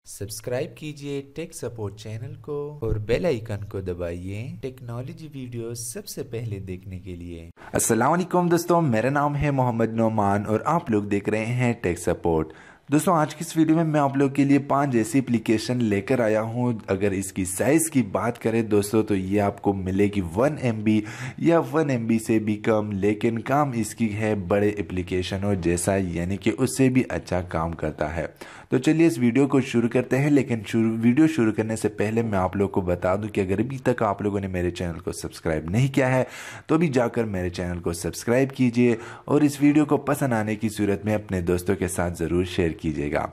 Subscribe कीजिए tech support channel को और बेल आइकन को दबाइए टेक्नोलॉजी वीडियो सबसे पहले देखने के लिए। अस्सलाम वालेकुम दोस्तों, मेरा नाम है मोहम्मद नोमान और आप लोग देख रहे हैं टेक सपोर्ट। दोस्तों आज की इस वीडियो में मैं आप लोग के लिए 5 ऐसी एप्लीकेशन लेकर आया हूं। अगर इसकी साइज़ की बात करें दोस्तों तो ये आपको मिलेगी 1 MB या 1 MB से भी कम, लेकिन काम इसकी है बड़े एप्लीकेशनों जैसा, यानी कि उससे भी अच्छा काम करता है। तो चलिए इस वीडियो को शुरू करते हैं, लेकिन वीडियो शुरू करने से पहले मैं आप लोग को बता दूं कि अगर अभी तक आप लोगों ने मेरे चैनल को सब्सक्राइब नहीं किया है तो अभी जाकर मेरे चैनल को सब्सक्राइब कीजिए और इस वीडियो को पसंद आने की सूरत में अपने दोस्तों के साथ ज़रूर शेयर कीजिएगा।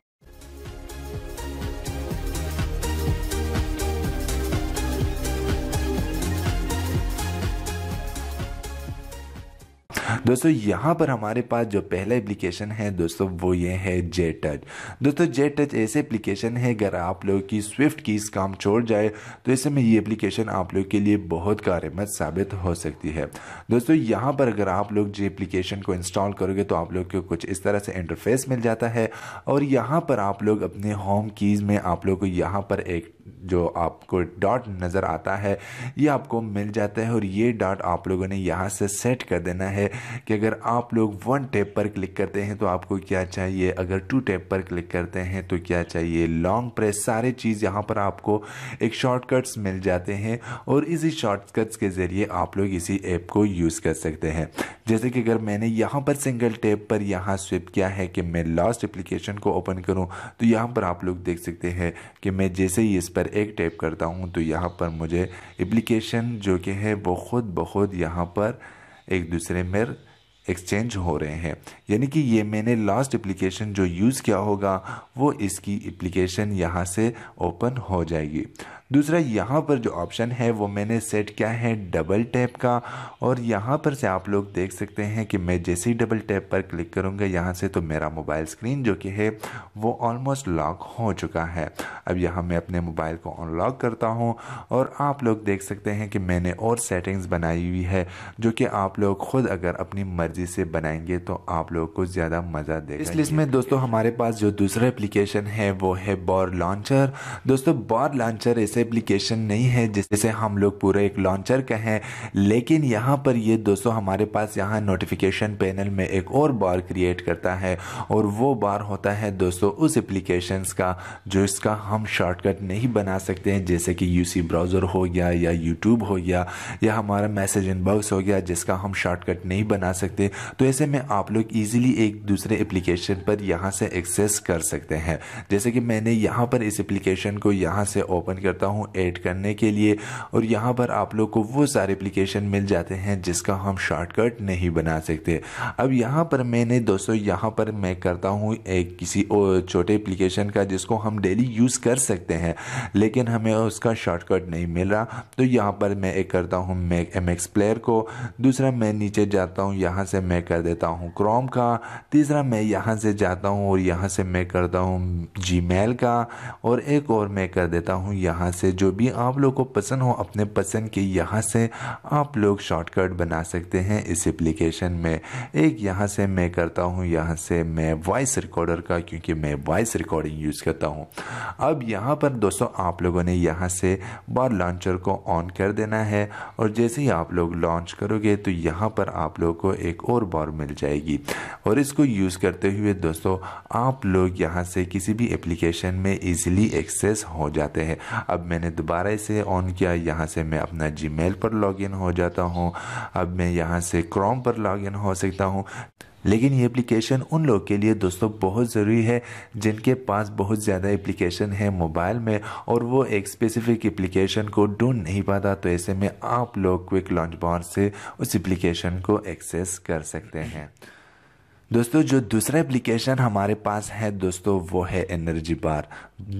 दोस्तों यहाँ पर हमारे पास जो पहला एप्लीकेशन है दोस्तों वो ये है जेट टच। दोस्तों जेट टच ऐसे एप्लीकेशन है, अगर आप लोग की स्विफ्ट कीज काम छोड़ जाए तो ऐसे में ये एप्लीकेशन आप लोग के लिए बहुत कारगर साबित हो सकती है। दोस्तों यहाँ पर अगर आप लोग जो एप्लीकेशन को इंस्टॉल करोगे तो आप लोग को कुछ इस तरह से इंटरफेस मिल जाता है और यहाँ पर आप लोग अपने होम कीज़ में आप लोग को यहाँ पर एक जो आपको डॉट नज़र आता है ये आपको मिल जाता है और ये डॉट आप लोगों ने यहाँ से सेट कर देना है कि अगर आप लोग 1 टैब पर क्लिक करते हैं तो आपको क्या चाहिए, अगर 2 टैब पर क्लिक करते हैं तो क्या चाहिए, लॉन्ग प्रेस, सारे चीज़ यहाँ पर आपको एक शॉर्टकट्स मिल जाते हैं और इसी शॉर्टकट्स के ज़रिए आप लोग इसी ऐप को यूज़ कर सकते हैं। जैसे कि अगर मैंने यहाँ पर सिंगल टैब पर यहाँ स्विप किया है कि मैं लास्ट एप्लीकेशन को ओपन करूँ तो यहाँ पर आप लोग देख सकते हैं कि मैं जैसे ही इस पर एक टैप करता हूँ तो यहाँ पर मुझे एप्लीकेशन जो कि है वो खुद ब खुद यहाँ पर एक दूसरे में एक्सचेंज हो रहे हैं, यानी कि ये मैंने लास्ट एप्लीकेशन जो यूज़ किया होगा वो इसकी एप्लीकेशन यहाँ से ओपन हो जाएगी। दूसरा यहाँ पर जो ऑप्शन है वो मैंने सेट किया है डबल टैप का और यहाँ पर से आप लोग देख सकते हैं कि मैं जैसे ही डबल टैप पर क्लिक करूँगा यहाँ से तो मेरा मोबाइल स्क्रीन जो कि है वो ऑलमोस्ट लॉक हो चुका है। अब यहाँ मैं अपने मोबाइल को अनलॉक करता हूँ और आप लोग देख सकते हैं कि मैंने और सेटिंग्स बनाई हुई है जो कि आप लोग खुद अगर अपनी मर्जी से बनाएंगे तो आप लोग को ज़्यादा मज़ा देगा। इस लिस्ट में दोस्तों हमारे पास जो दूसरा एप्लीकेशन है वो है बॉर लॉन्चर। दोस्तों बॉर लॉन्चर ऐसे एप्लीकेशन नहीं है जैसे हम लोग पूरे एक लॉन्चर कहें, लेकिन यहाँ पर ये दोस्तों हमारे पास यहाँ नोटिफिकेशन पैनल में एक और बार क्रिएट करता है और वो बार होता है दोस्तों उस एप्लीकेशंस का जो इसका हम शॉर्टकट नहीं बना सकते हैं, जैसे कि यूसी ब्राउज़र हो गया या यूट्यूब हो गया या हमारा मैसेज इनबॉक्स हो गया जिसका हम शॉर्टकट नहीं बना सकते। तो ऐसे में आप लोग ईजिली एक दूसरे एप्लीकेशन पर यहाँ से एक्सेस कर सकते हैं। जैसे कि मैंने यहाँ पर इस एप्लीकेशन को यहाँ से ओपन करता हूँ ऐड करने के लिए और यहाँ पर आप लोग को वो सारे एप्लीकेशन मिल जाते हैं जिसका हम शॉर्टकट नहीं बना सकते। अब यहाँ पर मैंने दोस्तों यहाँ पर मैं करता हूँ एक किसी छोटे एप्लीकेशन का जिसको हम डेली यूज़ कर सकते हैं लेकिन हमें उसका शॉर्टकट नहीं मिल रहा, तो यहाँ पर मैं एक करता हूँ मैं MX प्लेयर को, दूसरा मैं नीचे जाता हूँ यहाँ से मैं कर देता हूँ क्रोम का, तीसरा मैं यहाँ से जाता हूँ और यहाँ से मैं करता हूँ Gmail का और एक और मैं कर देता हूँ यहाँ से जो भी आप लोग को पसंद हो अपने पसंद के यहाँ से आप लोग शॉर्टकट बना सकते हैं इस एप्लीकेशन में। एक यहाँ से मैं करता हूँ यहाँ से मैं वॉइस रिकॉर्डर का, क्योंकि मैं वॉइस रिकॉर्डिंग यूज़ करता हूँ। अब यहाँ पर दोस्तों आप लोगों ने यहाँ से बार लॉन्चर को ऑन कर देना है और जैसे ही आप लोग लॉन्च करोगे तो यहाँ पर आप लोग को एक और बार मिल जाएगी और इसको यूज़ करते हुए दोस्तों आप लोग यहाँ से किसी भी एप्लीकेशन में ईजिली एक्सेस हो जाते हैं। अब मैंने दोबारा इसे ऑन किया, यहाँ से मैं अपना जीमेल पर लॉगिन हो जाता हूँ। अब मैं यहाँ से क्रोम पर लॉगिन हो सकता हूँ, लेकिन ये एप्लीकेशन उन लोगों के लिए दोस्तों बहुत ज़रूरी है जिनके पास बहुत ज़्यादा एप्लीकेशन है मोबाइल में और वो एक स्पेसिफिक एप्लीकेशन को ढूंढ नहीं पाता, तो ऐसे में आप लोग क्विक लॉन्च बार से उस एप्लीकेशन को एक्सेस कर सकते हैं। दोस्तों जो दूसरा एप्लीकेशन हमारे पास है दोस्तों वो है एनर्जी बार।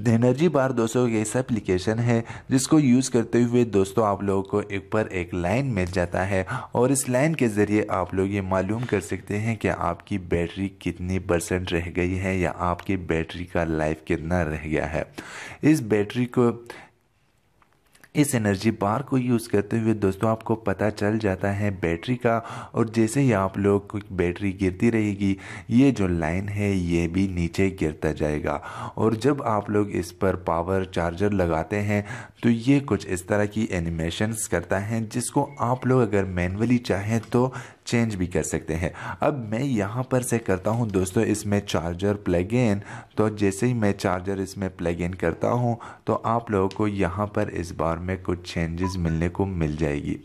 एनर्जी बार दोस्तों एक ऐसा एप्लीकेशन है जिसको यूज़ करते हुए दोस्तों आप लोगों को एक पर एक लाइन मिल जाता है और इस लाइन के ज़रिए आप लोग ये मालूम कर सकते हैं कि आपकी बैटरी कितनी % रह गई है या आपकी बैटरी का लाइफ कितना रह गया है। इस बैटरी को इस एनर्जी बार को यूज़ करते हुए दोस्तों आपको पता चल जाता है बैटरी का, और जैसे ही आप लोग को बैटरी गिरती रहेगी ये जो लाइन है ये भी नीचे गिरता जाएगा। और जब आप लोग इस पर पावर चार्जर लगाते हैं तो ये कुछ इस तरह की एनिमेशंस करता है, जिसको आप लोग अगर मैन्युअली चाहें तो चेंज भी कर सकते हैं। अब मैं यहाँ पर से करता हूँ दोस्तों इसमें चार्जर प्लग इन। तो जैसे ही मैं चार्जर इसमें प्लग इन करता हूँ तो आप लोगों को यहाँ पर इस बार में कुछ चेंजेस मिलने को मिल जाएगी।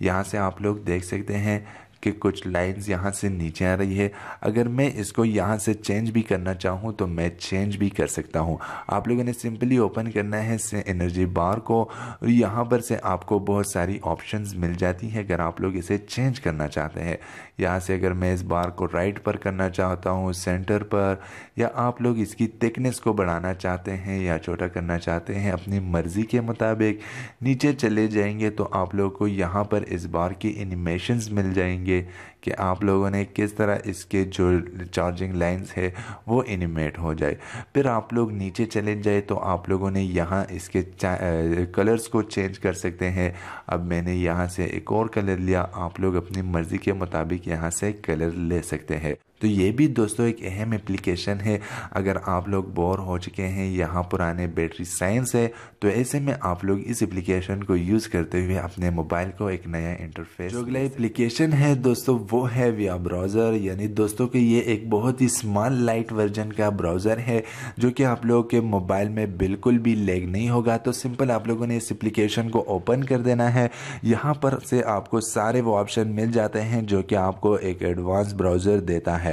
यहाँ से आप लोग देख सकते हैं कि कुछ लाइंस यहाँ से नीचे आ रही है। अगर मैं इसको यहाँ से चेंज भी करना चाहूँ तो मैं चेंज भी कर सकता हूँ। आप लोगों ने सिंपली ओपन करना है एनर्जी बार को, और यहाँ पर से आपको बहुत सारी ऑप्शंस मिल जाती हैं अगर आप लोग इसे चेंज करना चाहते हैं। यहाँ से अगर मैं इस बार को राइट पर करना चाहता हूँ, सेंटर पर, या आप लोग इसकी थिकनेस को बढ़ाना चाहते हैं या छोटा करना चाहते हैं, अपनी मर्ज़ी के मुताबिक नीचे चले जाएंगे तो आप लोगों को यहाँ पर इस बार की एनिमेशंस मिल जाएंगे कि आप लोगों ने किस तरह इसके जो चार्जिंग लाइंस है वो एनिमेट हो जाए। फिर आप लोग नीचे चले जाए तो आप लोगों ने यहाँ इसके कलर्स को चेंज कर सकते हैं। अब मैंने यहाँ से एक और कलर लिया, आप लोग अपनी मर्ज़ी के मुताबिक यहाँ से कलर ले सकते हैं। तो ये भी दोस्तों एक अहम एप्लीकेशन है। अगर आप लोग बोर हो चुके हैं, यहाँ पुराने बैटरी साइंस है, तो ऐसे में आप लोग इस एप्लीकेशन को यूज़ करते हुए अपने मोबाइल को एक नया इंटरफेस। जो अगला एप्लीकेशन है दोस्तों वो है विया ब्राउज़र, यानी दोस्तों कि ये एक बहुत ही स्मॉल लाइट वर्जन का ब्राउज़र है जो कि आप लोगों के मोबाइल में बिल्कुल भी लैग नहीं होगा। तो सिंपल आप लोगों ने इस एप्लीकेशन को ओपन कर देना है। यहाँ पर से आपको सारे वो ऑप्शन मिल जाते हैं जो कि आपको एक एडवांस ब्राउज़र देता है।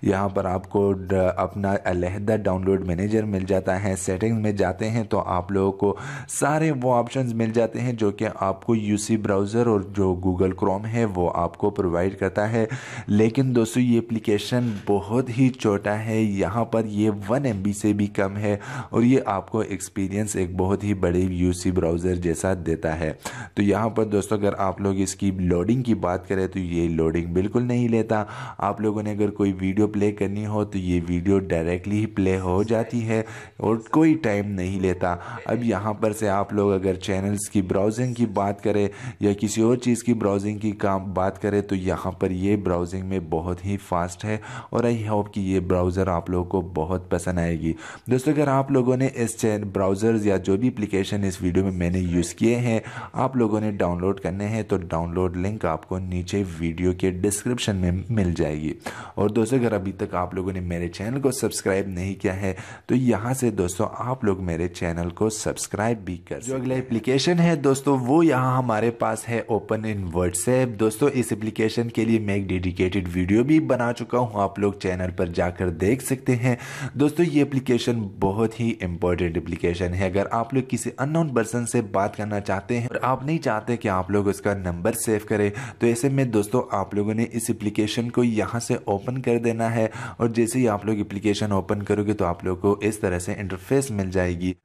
यहाँ पर आपको अपना अलहदा डाउनलोड मैनेजर मिल जाता है। सेटिंग्स में जाते हैं तो आप लोगों को सारे वो ऑप्शंस मिल जाते हैं जो कि आपको यूसी ब्राउज़र और जो गूगल क्रोम है वो आपको प्रोवाइड करता है। लेकिन दोस्तों ये एप्लीकेशन बहुत ही छोटा है, यहाँ पर ये 1 MB से भी कम है, और ये आपको एक्सपीरियंस एक बहुत ही बड़े यूसी ब्राउज़र जैसा देता है। तो यहाँ पर दोस्तों अगर आप लोग इसकी लोडिंग की बात करें तो ये लोडिंग बिल्कुल नहीं लेता। आप लोगों ने अगर कोई वीडियो प्ले करनी हो तो ये वीडियो डायरेक्टली ही प्ले हो जाती है और कोई टाइम नहीं लेता। अब यहाँ पर से आप लोग अगर चैनल्स की ब्राउजिंग की बात करें या किसी और चीज़ की ब्राउजिंग की बात करें तो यहाँ पर ये ब्राउजिंग में बहुत ही फास्ट है, और आई होप कि ये ब्राउज़र आप लोगों को बहुत पसंद आएगी। दोस्तों अगर आप लोगों ने इस ब्राउज़र्स या जो भी एप्लीकेशन इस वीडियो में मैंने यूज़ किए हैं आप लोगों ने डाउनलोड करने हैं तो डाउनलोड लिंक आपको नीचे वीडियो के डिस्क्रिप्शन में मिल जाएगी। और दोस्तों अगर अभी तक आप लोगों ने मेरे चैनल को सब्सक्राइब नहीं किया है तो यहाँ से दोस्तों आप लोग मेरे चैनल को सब्सक्राइब भी कर। जो अगला एप्लीकेशन है दोस्तों वो यहाँ हमारे पास है ओपन इन व्हाट्सएप। दोस्तों इस एप्लीकेशन के लिए मैं एक डेडिकेटेड वीडियो भी बना चुका हूँ, आप लोग चैनल पर जाकर देख सकते हैं। दोस्तों ये एप्लीकेशन बहुत ही इंपॉर्टेंट एप्लीकेशन है। अगर आप लोग किसी अननोन पर्सन से बात करना चाहते हैं और आप नहीं चाहते कि आप लोग उसका नंबर सेव करें तो ऐसे में दोस्तों आप लोगों ने इस एप्लीकेशन को यहाँ से ओपन कर देना है, और जैसे ही आप लोग एप्लीकेशन ओपन करोगे तो आप लोग को इस तरह से इंटरफेस मिल जाएगी।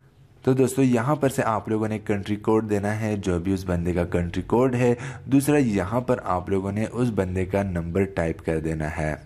तो दोस्तों यहाँ पर से आप लोगों ने कंट्री कोड देना है जो भी उस बंदे का कंट्री कोड है। दूसरा यहाँ पर आप लोगों ने उस बंदे का नंबर टाइप कर देना है।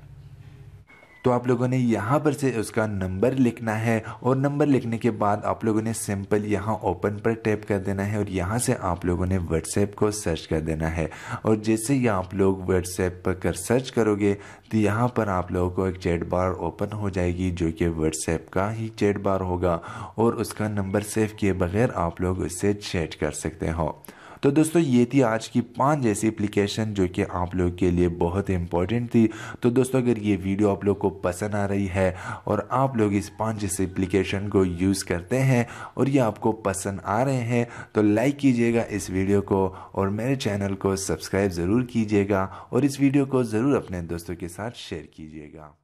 तो आप लोगों ने यहाँ पर से उसका नंबर लिखना है, और नंबर लिखने के बाद आप लोगों ने सिंपल यहाँ ओपन पर टैप कर देना है, और यहाँ से आप लोगों ने व्हाट्सएप को सर्च कर देना है। और जैसे ही आप लोग व्हाट्सएप पर कर सर्च करोगे तो यहाँ पर आप लोगों को एक चैट बार ओपन हो जाएगी जो कि व्हाट्सएप का ही चैट बार होगा, और उसका नंबर सेव किए बगैर आप लोग उससे चैट कर सकते हो। तो दोस्तों ये थी आज की 5 ऐसी एप्लीकेशन जो कि आप लोग के लिए बहुत इंपॉर्टेंट थी। तो दोस्तों अगर ये वीडियो आप लोग को पसंद आ रही है और आप लोग इस 5 ऐसी एप्लीकेशन को यूज़ करते हैं और ये आपको पसंद आ रहे हैं तो लाइक कीजिएगा इस वीडियो को, और मेरे चैनल को सब्सक्राइब ज़रूर कीजिएगा, और इस वीडियो को ज़रूर अपने दोस्तों के साथ शेयर कीजिएगा।